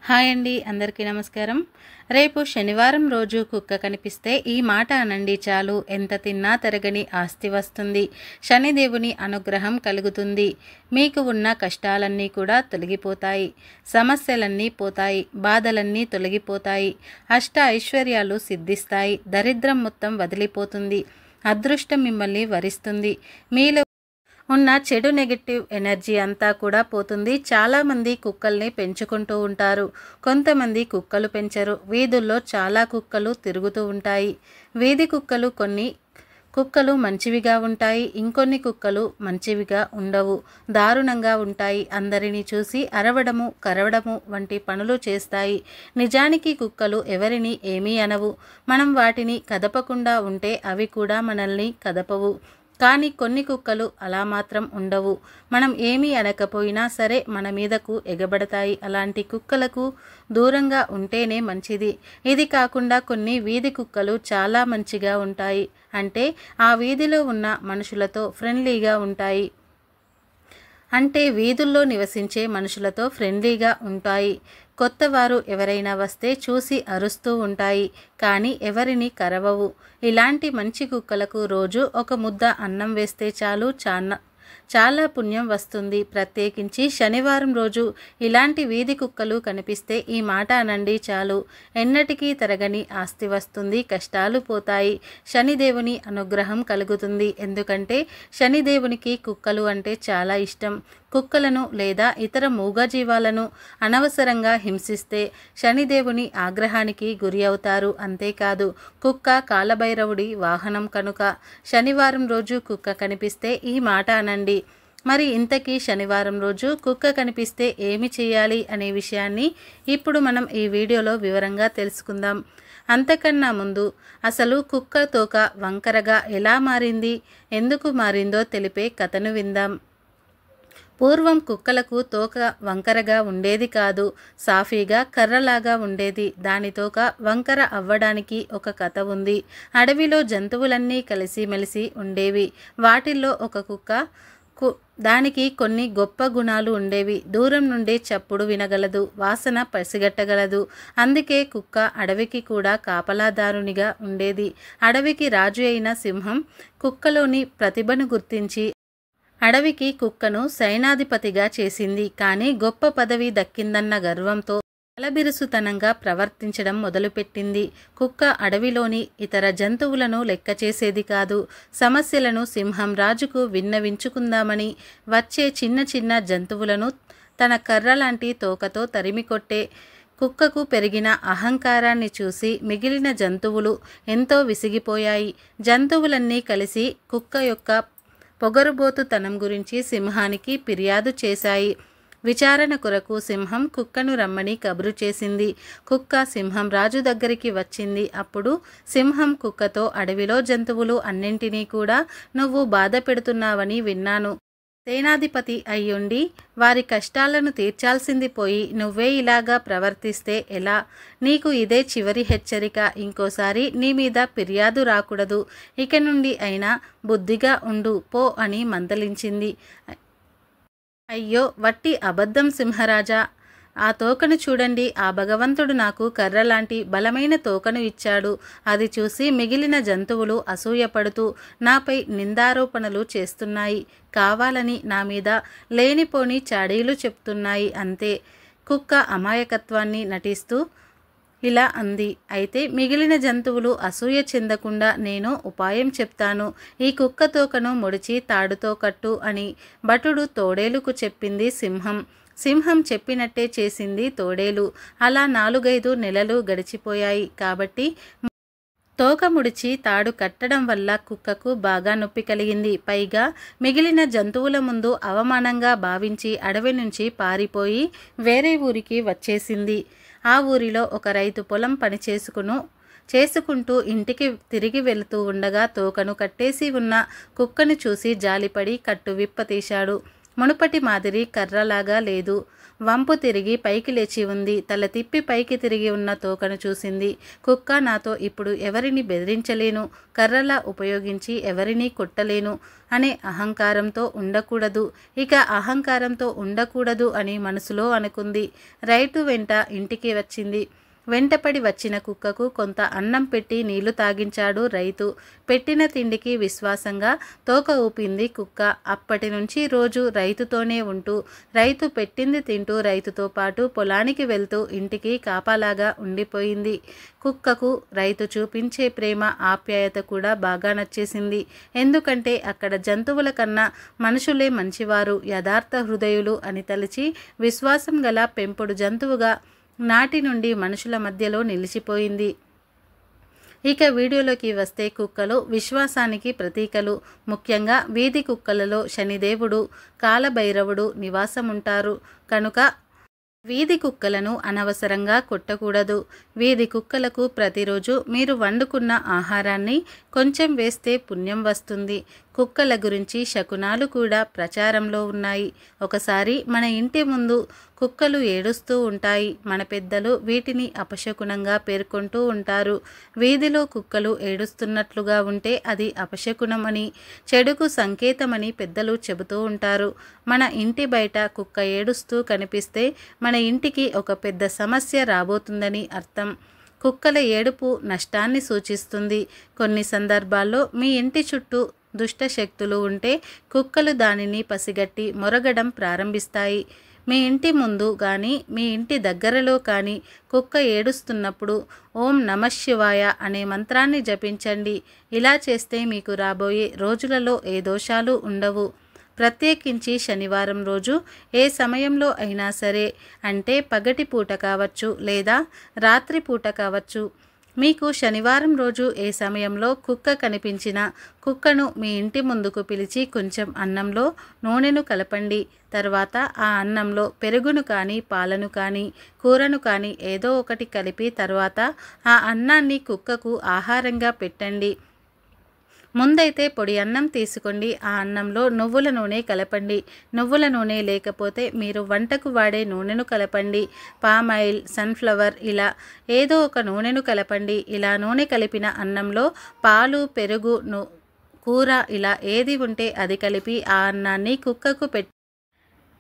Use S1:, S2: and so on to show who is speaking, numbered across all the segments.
S1: Hi అండి, అందరికీ నమస్కారం. రేపు శనివారం రోజు కుక్క కనిపిస్తే ఈ మాట అనండి చాలు. ఎంత తిన్నా తరగని ఆస్తి వస్తుంది. శనిదేవుని అనుగ్రహం కలుగుతుంది. మీకు ఉన్న కష్టాలన్నీ కూడా తొలగిపోతాయి. సమస్యలన్నీ పోతాయి. బాధలన్నీ తొలగిపోతాయి. అష్ట ఐశ్వర్యాలు సిద్ధిస్తాయి. దరిద్రం మొత్తం వదిలిపోతుంది. అదృష్టం మిమ్మల్ని వరిస్తుంది. మీలో ఉన్న చెడు నెగటివ్ ఎనర్జీ అంతా కూడా పోతుంది. చాలామంది కుక్కల్ని పెంచుకుంటూ ఉంటారు. కొంతమంది కుక్కలు పెంచరు. వీధుల్లో చాలా కుక్కలు తిరుగుతూ ఉంటాయి. వీధి కుక్కలు కొన్ని కుక్కలు మంచివిగా ఉంటాయి. ఇంకొన్ని కుక్కలు మంచివిగా ఉండవు, దారుణంగా ఉంటాయి. అందరినీ చూసి అరవడము, కరవడము వంటి పనులు చేస్తాయి. నిజానికి కుక్కలు ఎవరిని ఏమీ అనవు. మనం వాటిని కదపకుండా ఉంటే అవి కూడా మనల్ని కదపవు. కానీ కొన్ని కుక్కలు అలా మాత్రం ఉండవు. మనం ఏమీ అనకపోయినా సరే మన మీదకు ఎగబడతాయి. అలాంటి కుక్కలకు దూరంగా ఉంటేనే మంచిది. ఇది కాకుండా కొన్ని వీధి కుక్కలు చాలా మంచిగా ఉంటాయి. అంటే ఆ వీధిలో ఉన్న మనుషులతో ఫ్రెండ్లీగా ఉంటాయి. అంటే వీధుల్లో నివసించే మనుషులతో ఫ్రెండ్లీగా ఉంటాయి. కొత్తవారు ఎవరైనా వస్తే చూసి అరుస్తూ ఉంటాయి, కానీ ఎవరిని కరవవు. ఇలాంటి మంచి కుక్కలకు రోజు ఒక ముద్ద అన్నం వేస్తే చాలు, చాలా పుణ్యం వస్తుంది. ప్రత్యేకించి శనివారం రోజు ఇలాంటి వీధి కుక్కలు కనిపిస్తే ఈ మాట అనండి చాలు. ఎన్నటికీ తరగని ఆస్తి వస్తుంది. కష్టాలు పోతాయి. శనిదేవుని అనుగ్రహం కలుగుతుంది. ఎందుకంటే శనిదేవునికి కుక్కలు అంటే చాలా ఇష్టం. కుక్కలను లేదా ఇతర మూగజీవాలను అనవసరంగా హింసిస్తే శనిదేవుని ఆగ్రహానికి గురి అవుతారు. అంతేకాదు, కుక్క కాలభైరవుడి వాహనం కనుక శనివారం రోజు కుక్క కనిపిస్తే ఈ మాట అనండి. మరి ఇంతకీ శనివారం రోజు కుక్క కనిపిస్తే ఏమి చేయాలి అనే విషయాన్ని ఇప్పుడు మనం ఈ వీడియోలో వివరంగా తెలుసుకుందాం. అంతకన్నా ముందు అసలు కుక్క తోక వంకరగా ఎలా మారింది, ఎందుకు మారిందో తెలిపే కథను విందాం. పూర్వం కుక్కలకు తోక వంకరగా ఉండేది కాదు, సాఫీగా కర్రలాగా ఉండేది. దాని తోక వంకర అవ్వడానికి ఒక కథ ఉంది. అడవిలో జంతువులన్నీ కలిసిమెలిసి ఉండేవి. వాటిల్లో ఒక కుక్క దానికి కొన్ని గొప్ప గుణాలు ఉండేవి. దూరం నుండే చప్పుడు వినగలదు, వాసన పసిగట్టగలదు. అందుకే కుక్క అడవికి కూడా కాపలాదారునిగా ఉండేది. అడవికి రాజు అయిన సింహం కుక్కలోని ప్రతిభను గుర్తించి అడవికి కుక్కను సైనాధిపతిగా చేసింది. కానీ గొప్ప పదవి దక్కిందన్న గర్వంతో తలబిరుసుతనంగా ప్రవర్తించడం మొదలుపెట్టింది. కుక్క అడవిలోని ఇతర జంతువులను లెక్క చేసేది కాదు. సమస్యలను సింహం రాజుకు విన్నవించుకుందామని వచ్చే చిన్న చిన్న జంతువులను తన కర్రలాంటి తోకతో తరిమికొట్టే కుక్కకు పెరిగిన అహంకారాన్ని చూసి మిగిలిన జంతువులు ఎంతో విసిగిపోయాయి. జంతువులన్నీ కలిసి కుక్క యొక్క పొగరుబోతుతనం గురించి సింహానికి ఫిర్యాదు చేశాయి. విచారణ కొరకు సింహం కుక్కను రమ్మని కబురు చేసింది. కుక్క సింహం రాజు దగ్గరికి వచ్చింది. అప్పుడు సింహం కుక్కతో, అడవిలో జంతువులు అన్నింటినీ కూడా నువ్వు బాధ పెడుతున్నావని విన్నాను. సేనాధిపతి అయ్యుండి వారి కష్టాలను తీర్చాల్సింది పోయి నువ్వే ఇలాగా ప్రవర్తిస్తే ఎలా? నీకు ఇదే చివరి హెచ్చరిక. ఇంకోసారి నీ మీద ఫిర్యాదు రాకూడదు. ఇక నుండి అయినా బుద్ధిగా ఉండు పో అని మందలించింది. అయ్యో, వట్టి అబద్ధం సింహరాజా. ఆ తోకను చూడండి. ఆ భగవంతుడు నాకు కర్రలాంటి బలమైన తోకను ఇచ్చాడు. అది చూసి మిగిలిన జంతువులు అసూయపడుతూ నాపై నిందారోపణలు చేస్తున్నాయి. కావాలని నా మీద లేనిపోని చాడీలు చెప్తున్నాయి. అంతే. కుక్క అమాయకత్వాన్ని నటిస్తూ ఇలా అంది. అయితే మిగిలిన జంతువులు అసూయ చెందకుండా నేను ఉపాయం చెప్తాను. ఈ కుక్క తోకను ముడిచి తాడుతో కట్టు అని భటుడు తోడేలుకు చెప్పింది సింహం. సింహం చెప్పినట్టే చేసింది తోడేలు. అలా 4-5 నెలలు గడిచిపోయాయి. కాబట్టి తోక ముడిచి తాడు కట్టడం వల్ల కుక్కకు బాగా నొప్పి కలిగింది. పైగా మిగిలిన జంతువుల ముందు అవమానంగా భావించి అడవి నుంచి పారిపోయి వేరే ఊరికి వచ్చేసింది. ఆ ఊరిలో ఒక రైతు పొలం పని చేసుకుంటూ ఇంటికి తిరిగి వెళుతూ ఉండగా తోకను కట్టేసి ఉన్న కుక్కను చూసి జాలిపడి కట్టు విప్పతీశాడు. మునుపటి మాదిరి కర్రలాగా లేదు. వంపు తిరిగి పైకి లేచి ఉంది. తల తిప్పి పైకి తిరిగి ఉన్న తోకను చూసింది. కుక్క నాతో ఇప్పుడు ఎవరిని బెదిరించలేను, కర్రలా ఉపయోగించి ఎవరినీ కొట్టలేను అనే అహంకారంతో ఉండకూడదు. ఇక అహంకారంతో ఉండకూడదు అని మనసులో అనుకుంది. రైతు వెంట ఇంటికి వచ్చింది. వెంటపడి వచ్చిన కుక్కకు కొంత అన్నం పెట్టి నీళ్లు తాగించాడు రైతు. పెట్టిన తిండికి విశ్వాసంగా తోక ఊపింది కుక్క. అప్పటి నుంచి రోజు రైతుతోనే ఉంటూ, రైతు పెట్టింది తింటూ, రైతుతో పాటు పొలానికి వెళ్తూ ఇంటికి కాపాలాగా ఉండిపోయింది. కుక్కకు రైతు చూపించే ప్రేమ, ఆప్యాయత కూడా బాగా నచ్చేసింది. ఎందుకంటే అక్కడ జంతువుల కన్నా మనుషులే మంచివారు, యథార్థ హృదయులు అని తలిచి విశ్వాసం గల పెంపుడు జంతువుగా నాటి నుండి మనుషుల మధ్యలో నిలిచిపోయింది. ఇక వీడియోలోకి వస్తే కుక్కలు విశ్వాసానికి ప్రతీకలు. ముఖ్యంగా వీధి కుక్కలలో శనిదేవుడు, కాలభైరవుడు నివాసముంటారు కనుక వీధి కుక్కలను అనవసరంగా కొట్టకూడదు. వీధి కుక్కలకు ప్రతిరోజు మీరు వండుకున్న ఆహారాన్ని కొంచెం వేస్తే పుణ్యం వస్తుంది. కుక్కల గురించి శకునాలు కూడా ప్రచారంలో ఉన్నాయి. ఒకసారి మన ఇంటి ముందు కుక్కలు ఏడుస్తూ ఉంటాయి. మన పెద్దలు వీటిని అపశకునంగా పేర్కొంటూ ఉంటారు. వీధిలో కుక్కలు ఏడుస్తున్నట్లుగా ఉంటే అది అపశకునమని, చెడుకు సంకేతమని పెద్దలు చెబుతూ ఉంటారు. మన ఇంటి బయట కుక్క ఏడుస్తూ కనిపిస్తే మన ఇంటికి ఒక పెద్ద సమస్య రాబోతుందని అర్థం. కుక్కల ఏడుపు నష్టాన్ని సూచిస్తుంది. కొన్ని సందర్భాల్లో మీ ఇంటి చుట్టూ దుష్ట శక్తులు ఉంటే కుక్కలు దానిని పసిగట్టి మొరగడం ప్రారంభిస్తాయి. మీ ఇంటి ముందు కానీ మీ ఇంటి దగ్గరలో కానీ కుక్క ఏడుస్తున్నప్పుడు ఓం నమఃశివాయ అనే మంత్రాన్ని జపించండి. ఇలా చేస్తే మీకు రాబోయే రోజులలో ఏ దోషాలు ఉండవు. ప్రత్యేకించి శనివారం రోజు ఏ సమయంలో అయినా సరే, అంటే పగటి పూట కావచ్చు లేదా రాత్రి పూట కావచ్చు, మీకు శనివారం రోజు ఏ సమయంలో కుక్క కనిపించినా కుక్కను మీ ఇంటి ముందుకు పిలిచి కొంచెం అన్నంలో నూనెను కలపండి. తర్వాత ఆ అన్నంలో పెరుగును కానీ, పాలను కానీ, కూరను కానీ ఏదో ఒకటి కలిపి తర్వాత ఆ అన్నాన్ని కుక్కకు ఆహారంగా పెట్టండి. ముందైతే పొడి అన్నం తీసుకోండి. ఆ అన్నంలో నువ్వుల నూనె కలపండి. నువ్వుల నూనె లేకపోతే మీరు వంటకు వాడే నూనెను కలపండి. పామాయిల్, సన్ఫ్లవర్ ఇలా ఏదో ఒక నూనెను కలపండి. ఇలా నూనె కలిపిన అన్నంలో పాలు, పెరుగు, కూర ఇలా ఏది ఉంటే అది కలిపి ఆ అన్నాన్ని కుక్కకు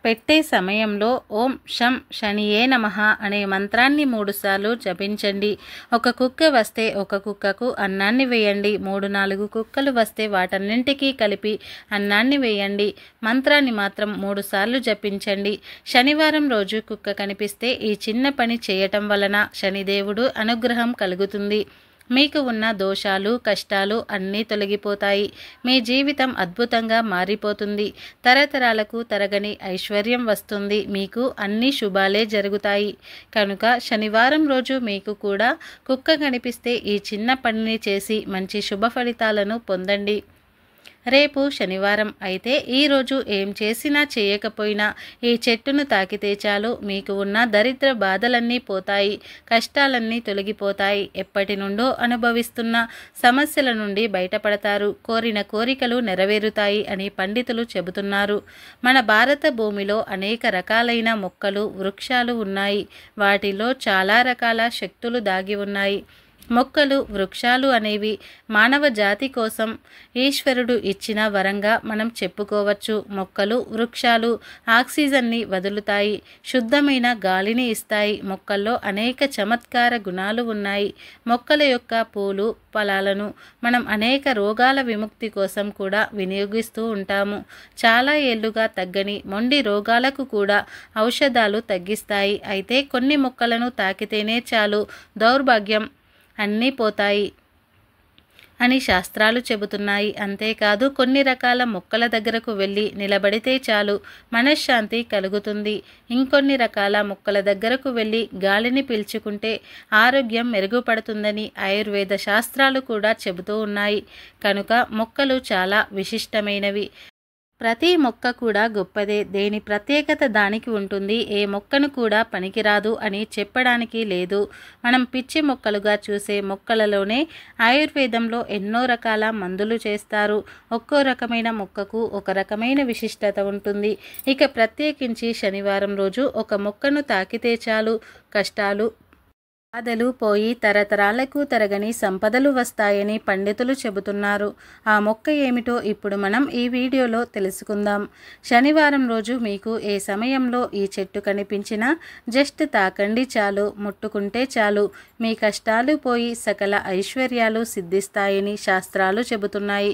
S1: పెట్టే సమయంలో ఓం శం శనియే నమః అనే మంత్రాన్ని 3 సార్లు జపించండి. ఒక కుక్క వస్తే ఒక కుక్కకు అన్నాన్ని వేయండి. 3-4 కుక్కలు వస్తే వాటన్నింటికీ కలిపి అన్నాన్ని వేయండి. మంత్రాన్ని మాత్రం 3 సార్లు జపించండి. శనివారం రోజు కుక్క కనిపిస్తే ఈ చిన్న పని చేయటం వలన శనిదేవుడు అనుగ్రహం కలుగుతుంది. మీకు ఉన్న దోషాలు, కష్టాలు అన్నీ తొలగిపోతాయి. మీ జీవితం అద్భుతంగా మారిపోతుంది. తరతరాలకు తరగని ఐశ్వర్యం వస్తుంది. మీకు అన్ని శుభాలే జరుగుతాయి. కనుక శనివారం రోజు మీకు కూడా కుక్క కనిపిస్తే ఈ చిన్న పనిని చేసి మంచి శుభ ఫలితాలను పొందండి. రేపు శనివారం అయితే ఈరోజు ఏం చేసినా చేయకపోయినా ఈ చెట్టును తాకితే చాలు మీకు ఉన్న దరిద్ర బాధలన్నీ పోతాయి, కష్టాలన్నీ తొలగిపోతాయి. ఎప్పటి నుండో అనుభవిస్తున్న సమస్యల నుండి బయటపడతారు. కోరిన కోరికలు నెరవేరుతాయి అని పండితులు చెబుతున్నారు. మన భారత భూమిలో అనేక రకాలైన మొక్కలు, వృక్షాలు ఉన్నాయి. వాటిలో చాలా రకాల శక్తులు దాగి ఉన్నాయి. మొక్కలు, వృక్షాలు అనేవి మానవ జాతి కోసం ఈశ్వరుడు ఇచ్చిన వరంగా మనం చెప్పుకోవచ్చు. మొక్కలు, వృక్షాలు ఆక్సిజన్ని వదులుతాయి, శుద్ధమైన గాలిని ఇస్తాయి. మొక్కల్లో అనేక చమత్కార గుణాలు ఉన్నాయి. మొక్కల యొక్క పూలు, ఫలాలను మనం అనేక రోగాల విముక్తి కోసం కూడా వినియోగిస్తూ ఉంటాము. చాలా ఏళ్లుగా తగ్గని మొండి రోగాలకు కూడా ఔషధాలు తగ్గిస్తాయి. అయితే కొన్ని మొక్కలను తాకితేనే చాలు దౌర్భాగ్యం అన్నీ పోతాయి అని శాస్త్రాలు చెబుతున్నాయి. అంతేకాదు కొన్ని రకాల మొక్కల దగ్గరకు వెళ్ళి నిలబడితే చాలు మనశ్శాంతి కలుగుతుంది. ఇంకొన్ని రకాల మొక్కల దగ్గరకు వెళ్ళి గాలిని పీల్చుకుంటే ఆరోగ్యం మెరుగుపడుతుందని ఆయుర్వేద శాస్త్రాలు కూడా చెబుతూ ఉన్నాయి. కనుక మొక్కలు చాలా విశిష్టమైనవి. ప్రతి మొక్క కూడా గొప్పదే, దేని ప్రత్యేకత దానికి ఉంటుంది. ఏ మొక్కను కూడా పనికిరాదు అని చెప్పడానికి లేదు. మనం పిచ్చి మొక్కలుగా చూసే మొక్కలలోనే ఆయుర్వేదంలో ఎన్నో రకాల మందులు చేస్తారు. ఒక్కో రకమైన మొక్కకు ఒక రకమైన విశిష్టత ఉంటుంది. ఇక ప్రత్యేకించి శనివారం రోజు ఒక మొక్కను తాకితే చాలు, కష్టాలు బాధలు పోయి తరతరాలకు తరగని సంపదలు వస్తాయని పండితులు చెబుతున్నారు. ఆ మొక్క ఏమిటో ఇప్పుడు మనం ఈ వీడియోలో తెలుసుకుందాం. శనివారం రోజు మీకు ఏ సమయంలో ఈ చెట్టు కనిపించినా జస్ట్ తాకండి చాలు, ముట్టుకుంటే చాలు, మీ కష్టాలు పోయి సకల ఐశ్వర్యాలు సిద్ధిస్తాయని శాస్త్రాలు చెబుతున్నాయి.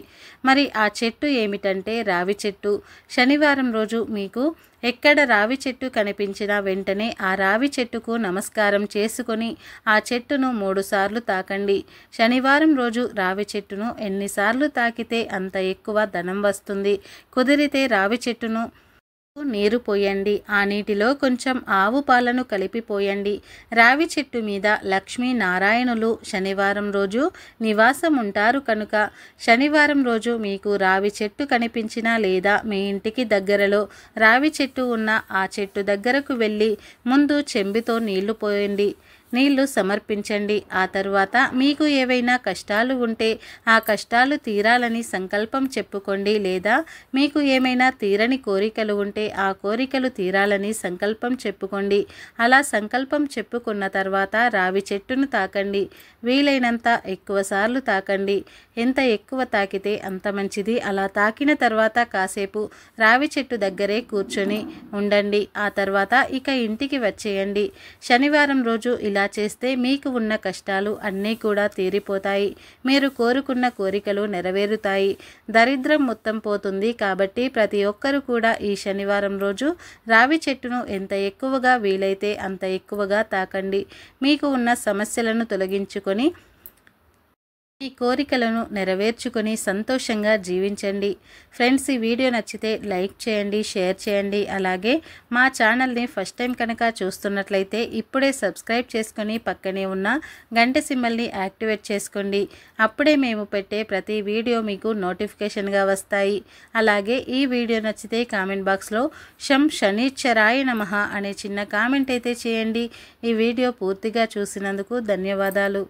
S1: మరి ఆ చెట్టు ఏమిటంటే రావి చెట్టు. శనివారం రోజు మీకు ఎక్కడ రావి చెట్టు కనిపించినా వెంటనే ఆ రావి చెట్టుకు నమస్కారం చేసుకొని ఆ చెట్టును 3 సార్లు తాకండి. శనివారం రోజు రావి చెట్టును ఎన్నిసార్లు తాకితే అంత ఎక్కువ ధనం వస్తుంది. కుదిరితే రావి చెట్టును నీరు పోయండి. ఆ నీటిలో కొంచెం ఆవు పాలను కలిపి పోయండి. రావి చెట్టు మీద లక్ష్మీ నారాయణులు శనివారం రోజు నివాసం ఉంటారు కనుక శనివారం రోజు మీకు రావి చెట్టు కనిపించినా లేదా మీ ఇంటికి దగ్గరలో రావి చెట్టు ఉన్న ఆ చెట్టు దగ్గరకు వెళ్ళి ముందు చెంబుతో నీళ్లు పోయండి. నీళ్లు సమర్పించండి. ఆ తరువాత మీకు ఏవైనా కష్టాలు ఉంటే ఆ కష్టాలు తీరాలని సంకల్పం చెప్పుకోండి. లేదా మీకు ఏమైనా తీరని కోరికలు ఉంటే ఆ కోరికలు తీరాలని సంకల్పం చెప్పుకోండి. అలా సంకల్పం చెప్పుకున్న తర్వాత రావి చెట్టును తాకండి. వీలైనంత ఎక్కువ సార్లు తాకండి. ఎంత ఎక్కువ తాకితే అంత మంచిది. అలా తాకిన తర్వాత కాసేపు రావి చెట్టు దగ్గరే కూర్చొని ఉండండి. ఆ తర్వాత ఇక ఇంటికి వచ్చేయండి. శనివారం రోజు ఇలా చేస్తే మీకు ఉన్న కష్టాలు అన్నీ కూడా తీరిపోతాయి. మీరు కోరుకున్న కోరికలు నెరవేరుతాయి. దరిద్రం మొత్తం పోతుంది. కాబట్టి ప్రతి ఒక్కరూ కూడా ఈ శనివారం రోజు రావి చెట్టును ఎంత ఎక్కువగా వీలైతే అంత ఎక్కువగా తాకండి. మీకు ఉన్న సమస్యలను తొలగించుకొని మీ కోరికలను నెరవేర్చుకొని సంతోషంగా జీవించండి. ఫ్రెండ్స్, ఈ వీడియో నచ్చితే లైక్ చేయండి, షేర్ చేయండి. అలాగే మా ఛానల్ని ఫస్ట్ టైం కనుక చూస్తున్నట్లయితే ఇప్పుడే సబ్స్క్రైబ్ చేసుకొని పక్కనే ఉన్న గంట సింబల్ని యాక్టివేట్ చేసుకోండి. అప్పుడే మేము పెట్టే ప్రతి వీడియో మీకు నోటిఫికేషన్గా వస్తాయి. అలాగే ఈ వీడియో నచ్చితే కామెంట్ బాక్స్లో శనీశ్వరాయ నమః అనే చిన్న కామెంట్ అయితే చేయండి. ఈ వీడియో పూర్తిగా చూసినందుకు ధన్యవాదాలు.